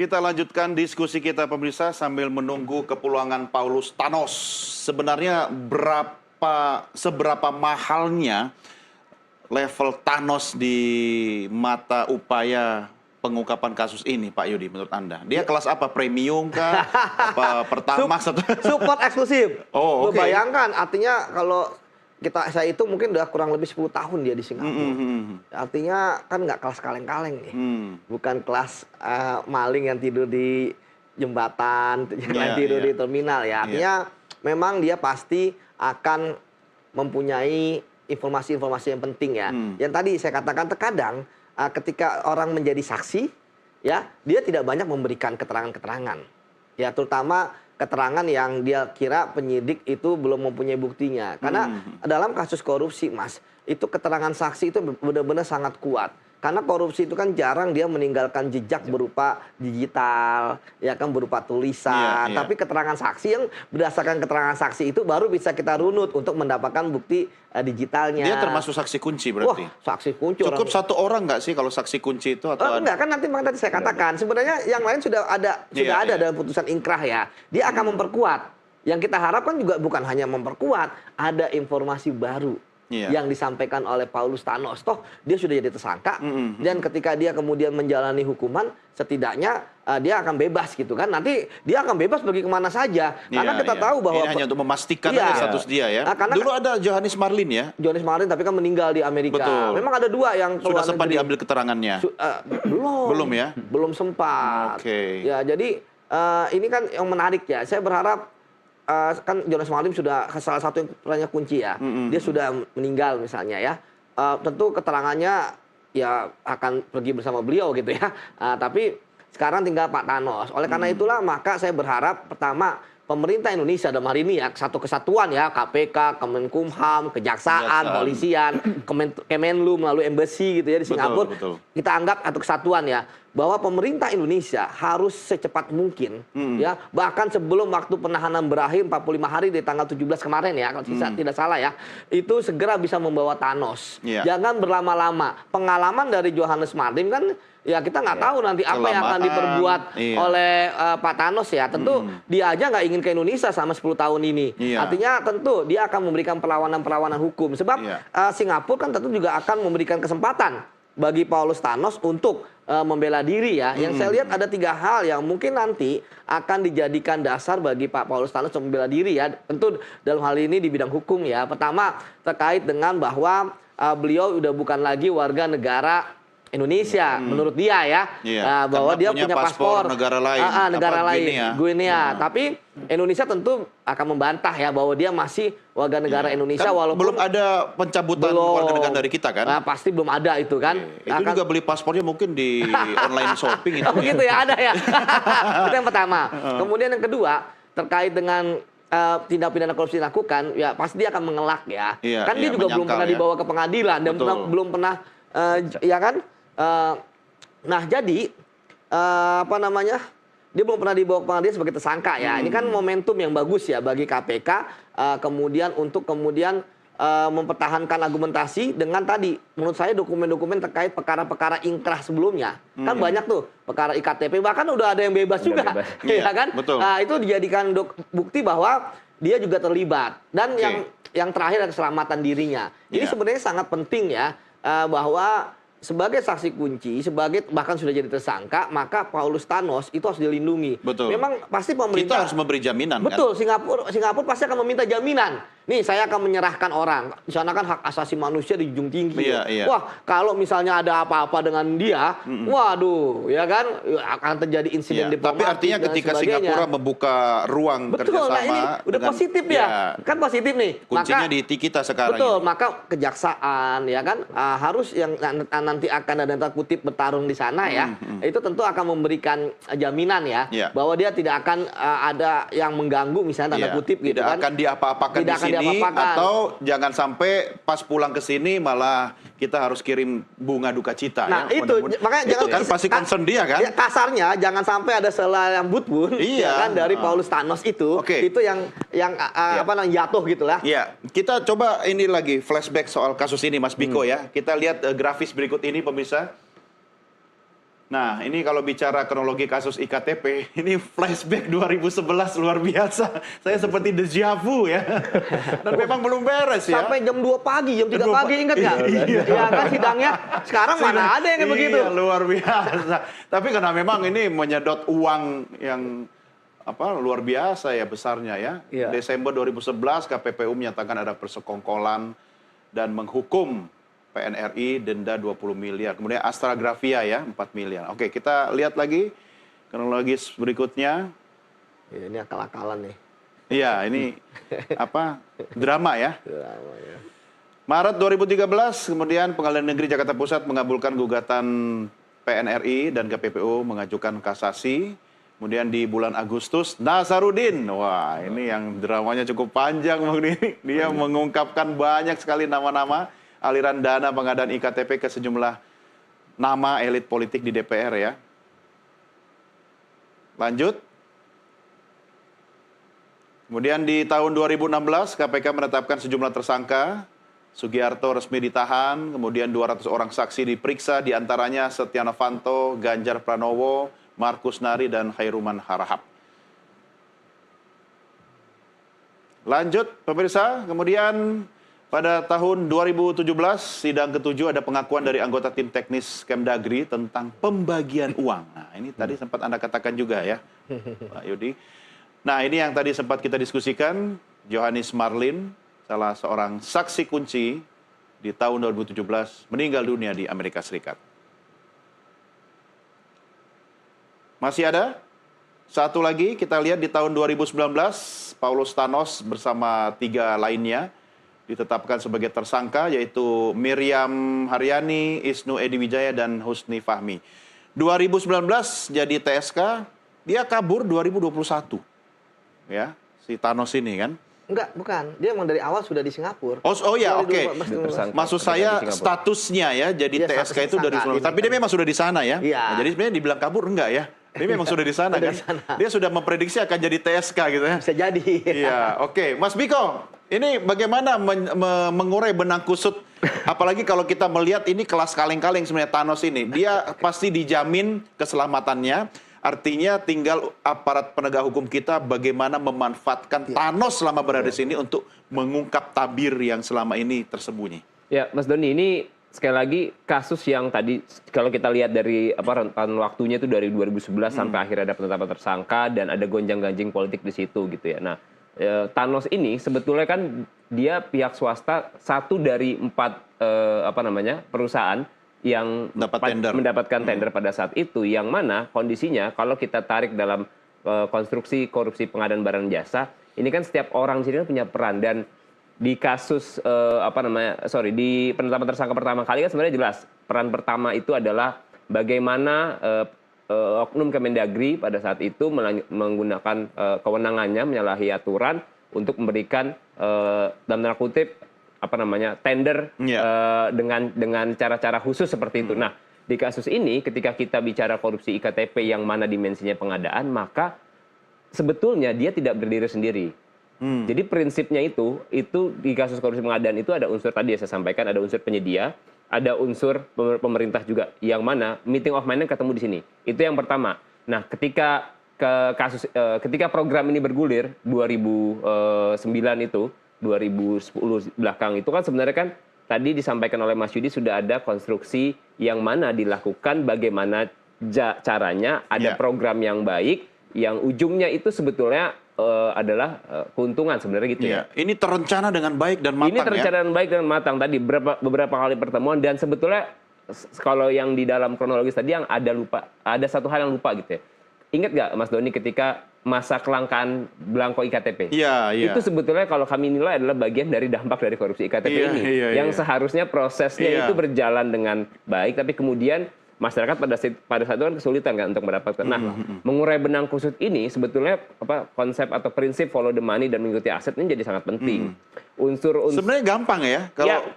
Kita lanjutkan diskusi kita pemirsa sambil menunggu kepulangan Paulus Thanos. Sebenarnya seberapa mahalnya level Thanos di mata upaya pengungkapan kasus ini, Pak Yudi, menurut Anda? Dia kelas apa? Premium kah? Apa Pertamax? Support eksklusif. Oh, oke. Bayangkan, artinya kalau saya itu mungkin udah kurang lebih 10 tahun dia di Singapura. Artinya kan nggak kelas kaleng-kaleng nih. Bukan kelas maling yang tidur di jembatan, yang tidur di terminal ya. Artinya memang dia pasti akan mempunyai informasi-informasi yang penting ya. Yang tadi saya katakan terkadang ketika orang menjadi saksi, ya dia tidak banyak memberikan keterangan-keterangan. Ya terutama keterangan yang dia kira penyidik itu belum mempunyai buktinya. Karena dalam kasus korupsi, Mas, itu keterangan saksi itu benar-benar sangat kuat. Karena korupsi itu kan jarang dia meninggalkan jejak berupa digital, ya kan berupa tulisan. Tapi keterangan saksi yang berdasarkan keterangan saksi itu baru bisa kita runut untuk mendapatkan bukti digitalnya. Dia termasuk saksi kunci berarti? Wah, saksi kunci. Cukup satu orang nggak sih kalau saksi kunci itu? Atau enggak, kan nanti tadi saya katakan. Sebenarnya yang lain sudah ada dalam putusan ingkrah ya. Dia akan memperkuat. Yang kita harapkan juga bukan hanya memperkuat, ada informasi baru yang disampaikan oleh Paulus Thanos. Toh dia sudah jadi tersangka dan ketika dia kemudian menjalani hukuman, setidaknya dia akan bebas gitu kan. Nanti dia akan bebas pergi kemana saja. Karena kita tahu bahwa ini hanya untuk memastikan status dia ya. Karena dulu ada Johannes Marlin ya. Johannes Marlin tapi kan meninggal di Amerika. Betul. Memang ada dua yang sudah sempat diambil keterangannya. Belum ya. Belum sempat. Oke. Ya jadi ini kan yang menarik ya. Saya berharap kan Johannes Marlim sudah salah satu yang perannya kunci ya. Dia sudah meninggal misalnya ya. Tentu keterangannya ya akan pergi bersama beliau gitu ya. Tapi sekarang tinggal Pak Thanos. Oleh karena itulah maka saya berharap pertama pemerintah Indonesia dalam hari ini ya satu kesatuan ya, KPK, Kemenkumham, Kejaksaan, Polisian, Kemenlu melalui embassy gitu ya di Singapura. Betul. Kita anggap satu kesatuan ya, bahwa pemerintah Indonesia harus secepat mungkin ya, bahkan sebelum waktu penahanan berakhir 45 hari di tanggal 17 kemarin ya, kalau tidak salah ya, itu segera bisa membawa Thanos. Jangan berlama-lama. Pengalaman dari Johannes Marlim kan ya kita nggak tahu nanti apa yang akan diperbuat oleh Pak Thanos ya. Tentu dia aja nggak ingin ke Indonesia selama 10 tahun ini. Artinya tentu dia akan memberikan perlawanan-perlawanan hukum. Sebab Singapura kan tentu juga akan memberikan kesempatan bagi Paulus Thanos untuk membela diri ya. Yang saya lihat ada 3 hal yang mungkin nanti akan dijadikan dasar bagi Pak Paulus Thanos untuk membela diri ya. Tentu dalam hal ini di bidang hukum ya. Pertama terkait dengan bahwa beliau udah bukan lagi warga negara Indonesia menurut dia ya, bahwa dia punya paspor negara lain, Guinea. Tapi Indonesia tentu akan membantah ya bahwa dia masih warga negara Indonesia kan walaupun belum ada pencabutan warga negara dari kita kan? Pasti belum ada itu kan. Itu juga beli paspornya mungkin di online shopping itu. Oh gitu ya, ada ya. Itu yang pertama. Kemudian yang kedua terkait dengan tindak pidana korupsi dilakukan, ya pasti dia akan mengelak ya. Kan dia juga belum pernah dibawa ke pengadilan dan belum pernah ya kan. Nah jadi apa namanya, dia belum pernah dibawa ke pengadilan sebagai tersangka ya. Ini kan momentum yang bagus ya bagi KPK kemudian untuk mempertahankan argumentasi dengan tadi menurut saya dokumen-dokumen terkait perkara-perkara ingkrah sebelumnya. Kan banyak tuh perkara IKTP, bahkan udah ada yang bebas juga. Ya kan? Nah, itu dijadikan bukti bahwa dia juga terlibat. Dan yang terakhir adalah keselamatan dirinya. Ini sebenarnya sangat penting ya, bahwa sebagai saksi kunci, bahkan sudah jadi tersangka, maka Paulus Thanos itu harus dilindungi. Memang pasti pemerintah kita harus memberi jaminan. Betul, kan? Singapura pasti akan meminta jaminan. Nih saya akan menyerahkan orang. Di sana kan hak asasi manusia dijunjung tinggi. Wah, kalau misalnya ada apa-apa dengan dia, waduh, ya kan akan terjadi insiden diplomatik. Tapi artinya ketika Singapura membuka ruang kerjasama, nah ini udah positif ya. Kan positif nih. Kuncinya di kita sekarang. Betul, maka kejaksaan ya kan harus yang nanti akan ada tanda kutip bertarung di sana ya. Itu tentu akan memberikan jaminan ya, bahwa dia tidak akan ada yang mengganggu misalnya tanda kutip gitu kan. Tidak akan diapa-apakan di sini. Atau jangan sampai pas pulang ke sini malah kita harus kirim bunga duka cita. Nah ya, itu makanya itu kan pasti concern dia kan. Ya, kasarnya jangan sampai ada selayang butbun ya kan dari Paulus Thanos itu. Itu yang apa namanya jatuh gitulah. Ya, kita coba ini lagi flashback soal kasus ini Mas Biko ya. Kita lihat grafis berikut ini pemirsa. Nah, ini kalau bicara kronologi kasus IKTP, ini flashback 2011 luar biasa. Saya seperti deja vu ya. Dan memang belum beres ya. Sampai jam 2 pagi, jam 3 pagi ingat nggak? Iya kan sidangnya. Sekarang mana ada yang kayak begitu. Iya, luar biasa. Tapi karena memang ini menyedot uang yang luar biasa ya besarnya ya. Iya. Desember 2011 KPPU menyatakan ada persekongkolan dan menghukum PNRI denda 20 miliar. Kemudian Astragrafia ya 4 miliar. Oke, kita lihat lagi kronologis berikutnya. Ya, ini akal-akalan nih. Iya, ini drama ya. Drama ya. Maret 2013, kemudian Pengadilan Negeri Jakarta Pusat mengabulkan gugatan PNRI dan KPPU mengajukan kasasi. Kemudian di bulan Agustus, Nazarudin. Wah, ini yang dramanya cukup panjang, Bang Dini. Dia mengungkapkan banyak sekali nama-nama aliran dana pengadaan IKTP ke sejumlah nama elit politik di DPR ya. Lanjut. Kemudian di tahun 2016, KPK menetapkan sejumlah tersangka. Sugiharto resmi ditahan, kemudian 200 orang saksi diperiksa, diantaranya Setia Novanto, Ganjar Pranowo, Markus Nari, dan Khairuman Harahap. Lanjut, pemirsa. Kemudian pada tahun 2017, sidang ke-7 ada pengakuan dari anggota tim teknis Kemdagri tentang pembagian uang. Nah, ini tadi sempat Anda katakan juga ya, Pak Yudi. Nah, ini yang tadi sempat kita diskusikan, Johannes Marlin, salah seorang saksi kunci di tahun 2017, meninggal dunia di Amerika Serikat. Masih ada? Satu lagi, kita lihat di tahun 2019, Paulus Thanos bersama 3 lainnya ditetapkan sebagai tersangka, yaitu Miriam Haryani, Isnu Edi Wijaya, dan Husni Fahmi. 2019 jadi TSK, dia kabur 2021. Ya, si Thanos ini kan. Enggak, bukan. Dia memang dari awal sudah di Singapura. Oh ya, oke. Maksud saya statusnya ya, jadi TSK itu dari Singapura. Tapi dia memang sudah di sana ya. Iya. Nah, jadi sebenarnya dibilang kabur enggak ya? Dia memang sudah di sana kan. Dia sudah memprediksi akan jadi TSK gitu ya. Bisa jadi. Iya, oke. Mas Biko, ini bagaimana mengurai benang kusut, apalagi kalau kita melihat ini kelas kaleng-kaleng sebenarnya Thanos ini. Dia pasti dijamin keselamatannya, artinya tinggal aparat penegak hukum kita bagaimana memanfaatkan Thanos selama berada di sini untuk mengungkap tabir yang selama ini tersembunyi. Ya, Mas Doni, ini sekali lagi kasus yang tadi kalau kita lihat dari rentan waktunya itu dari 2011 sampai akhirnya ada penetapan tersangka dan ada gonjang-ganjing politik di situ gitu ya. Nah, Thanos ini sebetulnya kan dia pihak swasta, satu dari 4 perusahaan yang mendapatkan tender pada saat itu, yang mana kondisinya kalau kita tarik dalam konstruksi korupsi pengadaan barang jasa, ini kan setiap orang di sini punya peran. Dan di kasus di penetapan tersangka pertama kali kan sebenarnya jelas peran pertama itu adalah bagaimana oknum Kemendagri pada saat itu menggunakan kewenangannya menyalahi aturan untuk memberikan dalam tanda kutip tender dengan cara-cara khusus seperti itu. Nah, di kasus ini ketika kita bicara korupsi IKTP yang mana dimensinya pengadaan, maka sebetulnya dia tidak berdiri sendiri. Jadi prinsipnya itu di kasus korupsi pengadaan itu ada unsur tadi yang saya sampaikan, ada unsur penyedia, ada unsur pemerintah juga, yang mana meeting of mind ketemu di sini. Itu yang pertama. Nah, ketika program ini bergulir 2009 itu, 2010 belakang itu kan sebenarnya kan tadi disampaikan oleh Mas Yudi sudah ada konstruksi yang mana dilakukan bagaimana caranya ada program yang baik yang ujungnya itu sebetulnya adalah keuntungan sebenarnya gitu ya. Ini terencana dengan baik dan matang. Ini terencana dengan baik dan matang tadi beberapa kali pertemuan, dan sebetulnya kalau yang di dalam kronologis tadi yang ada satu hal yang lupa gitu ya. Ingat nggak Mas Doni ketika masa kelangkaan belangko IKTP? Iya. Itu sebetulnya kalau kami nilai adalah bagian dari dampak dari korupsi IKTP ini. Yang seharusnya prosesnya itu berjalan dengan baik, tapi kemudian masyarakat pada saat itu kan kesulitan kan untuk mendapatkan. Nah, mengurai benang kusut ini sebetulnya konsep atau prinsip follow the money dan mengikuti aset ini jadi sangat penting. Sebenarnya gampang ya kalau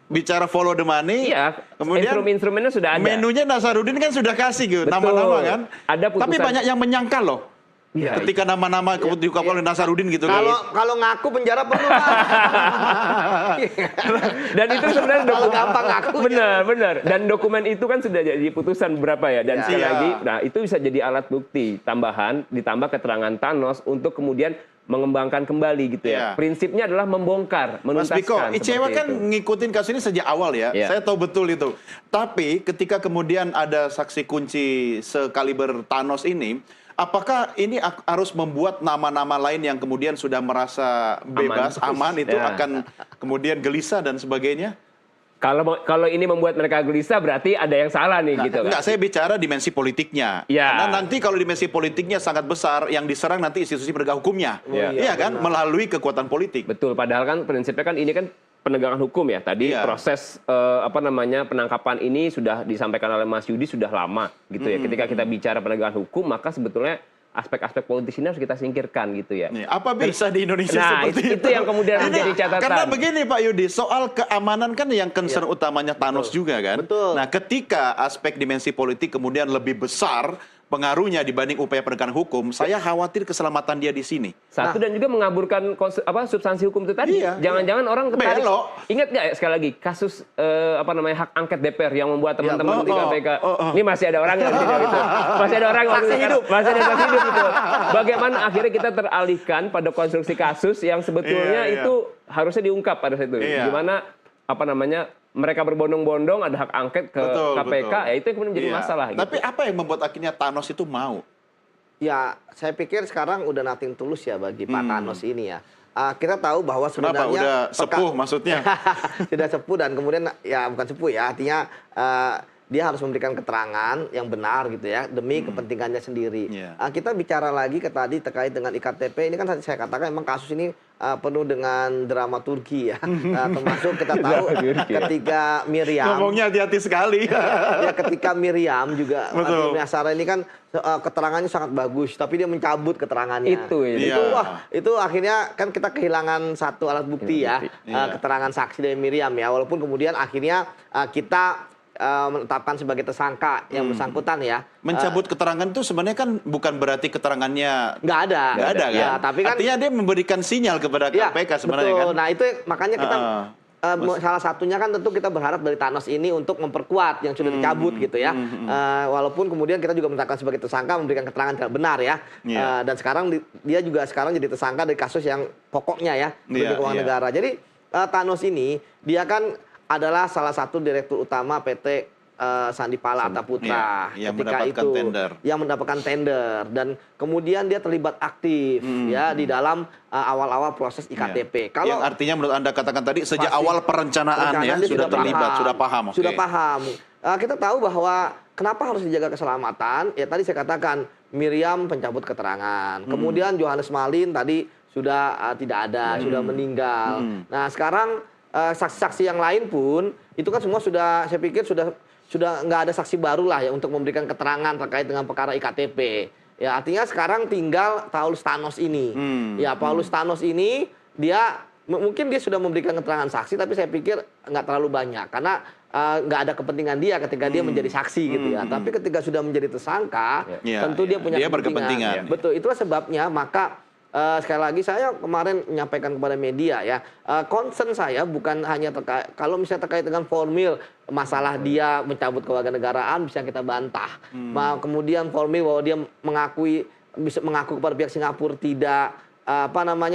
bicara follow the money. Iya, kemudian instrumennya sudah ada. Menunya Nazarudin kan sudah kasih gitu, nama-nama kan. Ada putusan, tapi banyak yang menyangkal loh. Ya, ketika nama-nama diungkapkan oleh Nasaruddin gitu. Kalau ngaku penjara penuh lah. Dan itu sebenarnya kalau gampang ngaku. Benar. Dan dokumen itu kan sudah jadi putusan berapa ya? Dan sekali lagi, nah itu bisa jadi alat bukti tambahan ditambah keterangan Thanos untuk kemudian mengembangkan kembali gitu ya. Prinsipnya adalah membongkar, menuntaskan. Mas Biko, ICW kan ngikutin kasus ini sejak awal ya. Saya tahu betul itu. Tapi ketika kemudian ada saksi kunci sekaliber Thanos ini, apakah ini harus membuat nama-nama lain yang kemudian sudah merasa bebas, aman itu akan kemudian gelisah dan sebagainya? Kalau ini membuat mereka gelisah berarti ada yang salah nih gitu kan. Enggak, saya bicara dimensi politiknya. Karena nanti kalau dimensi politiknya sangat besar, yang diserang nanti institusi penegak hukumnya. Iya kan? Melalui kekuatan politik. Betul, padahal kan prinsipnya kan ini kan penegakan hukum ya. Tadi proses penangkapan ini sudah disampaikan oleh Mas Yudi sudah lama gitu ya. Ketika kita bicara penegakan hukum, maka sebetulnya aspek-aspek politis ini harus kita singkirkan gitu ya. Apa bisa di Indonesia seperti itu? Itu yang kemudian menjadi catatan. Karena begini Pak Yudi, soal keamanan kan yang concern utamanya Thanos juga kan. Betul. Nah, ketika aspek dimensi politik kemudian lebih besar pengaruhnya dibanding upaya penegakan hukum, saya khawatir keselamatan dia di sini. Satu dan juga mengaburkan substansi hukum itu tadi. Jangan-jangan orang tertarik. Ingat nggak ya, sekali lagi kasus hak angket DPR yang membuat teman-teman di KPK. Ini masih ada orang yang gitu. Masih ada orang yang hidup. Masih ada saksi hidup gitu. Bagaimana akhirnya kita teralihkan pada konstruksi kasus yang sebetulnya itu harusnya diungkap pada saat itu. Gimana mereka berbondong-bondong ada hak angket ke KPK, ya itu yang kemudian menjadi masalah. Tapi apa yang membuat akhirnya Thanos itu mau? Ya, saya pikir sekarang udah nothing tulus ya bagi Pak Thanos ini ya. Kita tahu bahwa sebenarnya... Kenapa? Udah sepuh maksudnya? Sudah sepuh dan kemudian, ya bukan sepuh ya, artinya dia harus memberikan keterangan yang benar gitu ya, demi kepentingannya sendiri. Kita bicara lagi tadi terkait dengan IKTP, ini kan saya katakan memang kasus ini penuh dengan dramaturgi ya. Termasuk kita tahu ketika Miriam... Ngomongnya hati-hati sekali. Ya, ketika Miriam juga, Miriam Sarah ini kan keterangannya sangat bagus, tapi dia mencabut keterangannya. Itu akhirnya kan kita kehilangan satu alat bukti ya, keterangan saksi dari Miriam ya, walaupun kemudian akhirnya kita menetapkan sebagai tersangka yang bersangkutan ya. Mencabut keterangan itu sebenarnya kan bukan berarti keterangannya nggak ada kan? Ya, tapi kan artinya dia memberikan sinyal kepada KPK sebenarnya betul. kan. Nah itu makanya kita salah satunya kan tentu kita berharap dari Thanos ini untuk memperkuat yang sudah dicabut gitu ya. Walaupun kemudian kita juga menetapkan sebagai tersangka memberikan keterangan tidak benar ya. Dan sekarang dia juga sekarang jadi tersangka dari kasus yang pokoknya ya, keuangan negara. Jadi Thanos ini dia kan adalah salah satu direktur utama PT Sandipala Artaputra ketika itu yang mendapatkan tender dan kemudian dia terlibat aktif ya di dalam awal-awal proses IKTP. Kalau yang artinya menurut Anda katakan tadi sejak awal perencanaan ya sudah terlibat, sudah paham. Sudah paham. Kita tahu bahwa kenapa harus dijaga keselamatan? Ya tadi saya katakan Miriam pencabut keterangan. Kemudian Johannes Marlim tadi sudah tidak ada, sudah meninggal. Nah, sekarang saksi-saksi yang lain pun itu kan semua sudah, saya pikir sudah nggak ada saksi baru lah ya untuk memberikan keterangan terkait dengan perkara IKTP. Ya artinya sekarang tinggal Paulus Thanos ini. Ya Paulus Thanos ini dia mungkin dia sudah memberikan keterangan saksi, tapi saya pikir nggak terlalu banyak karena nggak ada kepentingan dia ketika dia menjadi saksi gitu ya. Tapi ketika sudah menjadi tersangka, tentu dia punya kepentingan. Betul, itulah sebabnya maka sekali lagi saya kemarin menyampaikan kepada media ya, concern saya bukan hanya terkait, kalau misalnya terkait dengan formil masalah dia mencabut kewarganegaraan bisa kita bantah. Kemudian formil bahwa dia bisa mengaku kepada pihak Singapura tidak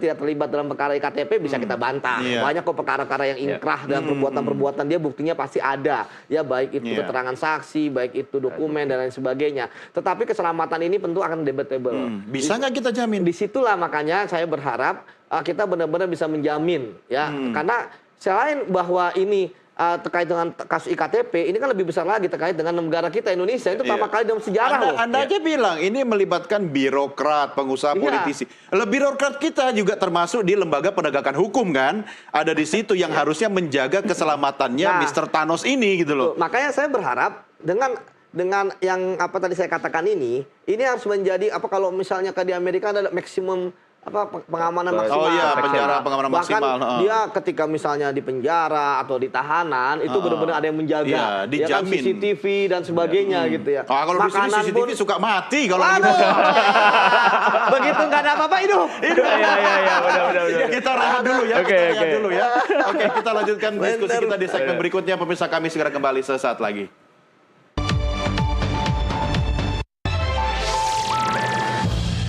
tidak terlibat dalam perkara IKTP bisa kita bantah. Banyak kok perkara-perkara yang inkrah dan perbuatan-perbuatan dia buktinya pasti ada. Ya baik itu keterangan saksi, baik itu dokumen dan lain sebagainya. Tetapi keselamatan ini tentu akan debatable. Bisa nggak kita jamin? Disitulah makanya saya berharap kita benar-benar bisa menjamin ya. Karena selain bahwa ini terkait dengan kasus IKTP, ini kan lebih besar lagi terkait dengan negara kita Indonesia. Itu pertama kali dalam sejarah loh. Anda aja bilang ini melibatkan birokrat, pengusaha, politisi. Birokrat kita juga termasuk di lembaga penegakan hukum kan. Ada di situ yang harusnya menjaga keselamatannya Mr. Thanos ini gitu loh. Makanya saya berharap dengan yang tadi saya katakan ini harus menjadi kalau misalnya di Amerika ada maksimum pengamanan maksimal. Oh iya, penjara pengamanan Bahkan maksimal. dia ketika misalnya di penjara atau di tahanan itu benar-benar ada yang menjaga. Iya, Ya kan dijamin. CCTV dan sebagainya gitu ya. Oh, kalau di sini Makanan CCTV suka mati kalau Aduh. gitu. Begitu nggak ada apa-apa hidup. Iya, benar. Kita rehat dulu ya. Oke, Kita rehat oke. dulu ya. Oke, kita lanjutkan diskusi Bener. kita di segmen berikutnya. Pemirsa, kami segera kembali sesaat lagi.